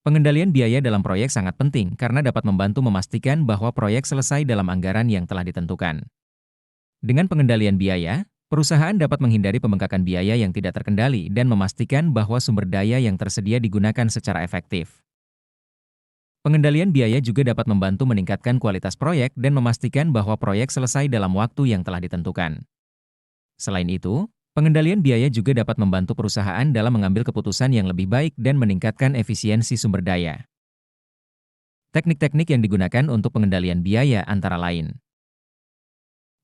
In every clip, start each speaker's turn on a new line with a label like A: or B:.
A: Pengendalian biaya dalam proyek sangat penting karena dapat membantu memastikan bahwa proyek selesai dalam anggaran yang telah ditentukan. Dengan pengendalian biaya, perusahaan dapat menghindari pembengkakan biaya yang tidak terkendali dan memastikan bahwa sumber daya yang tersedia digunakan secara efektif. Pengendalian biaya juga dapat membantu meningkatkan kualitas proyek dan memastikan bahwa proyek selesai dalam waktu yang telah ditentukan. Selain itu, pengendalian biaya juga dapat membantu perusahaan dalam mengambil keputusan yang lebih baik dan meningkatkan efisiensi sumber daya. Teknik-teknik yang digunakan untuk pengendalian biaya antara lain.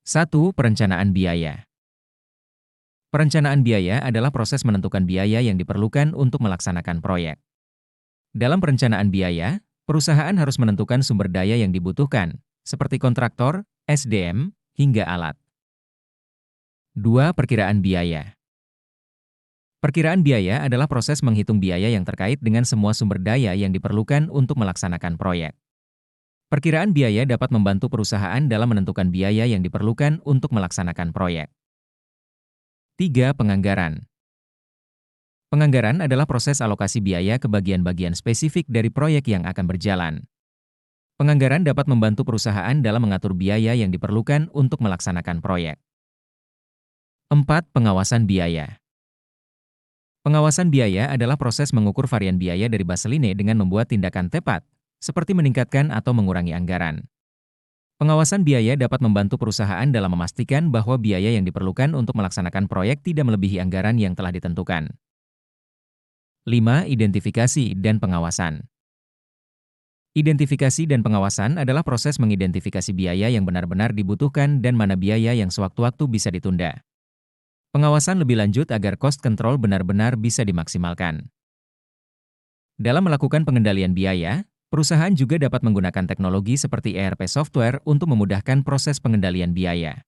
A: 1. Perencanaan biaya. Perencanaan biaya adalah proses menentukan biaya yang diperlukan untuk melaksanakan proyek. Dalam perencanaan biaya, perusahaan harus menentukan sumber daya yang dibutuhkan, seperti kontraktor, SDM, hingga alat. 2. Perkiraan biaya. Perkiraan biaya adalah proses menghitung biaya yang terkait dengan semua sumber daya yang diperlukan untuk melaksanakan proyek. Perkiraan biaya dapat membantu perusahaan dalam menentukan biaya yang diperlukan untuk melaksanakan proyek. 3. Penganggaran. Penganggaran adalah proses alokasi biaya ke bagian-bagian spesifik dari proyek yang akan berjalan. Penganggaran dapat membantu perusahaan dalam mengatur biaya yang diperlukan untuk melaksanakan proyek. 4. Pengawasan biaya. Pengawasan biaya adalah proses mengukur varian biaya dari baseline dengan membuat tindakan tepat, seperti meningkatkan atau mengurangi anggaran. Pengawasan biaya dapat membantu perusahaan dalam memastikan bahwa biaya yang diperlukan untuk melaksanakan proyek tidak melebihi anggaran yang telah ditentukan. 5. Identifikasi dan pengawasan. Identifikasi dan pengawasan adalah proses mengidentifikasi biaya yang benar-benar dibutuhkan dan mana biaya yang sewaktu-waktu bisa ditunda. Pengawasan lebih lanjut agar cost control benar-benar bisa dimaksimalkan. Dalam melakukan pengendalian biaya, perusahaan juga dapat menggunakan teknologi seperti ERP software untuk memudahkan proses pengendalian biaya.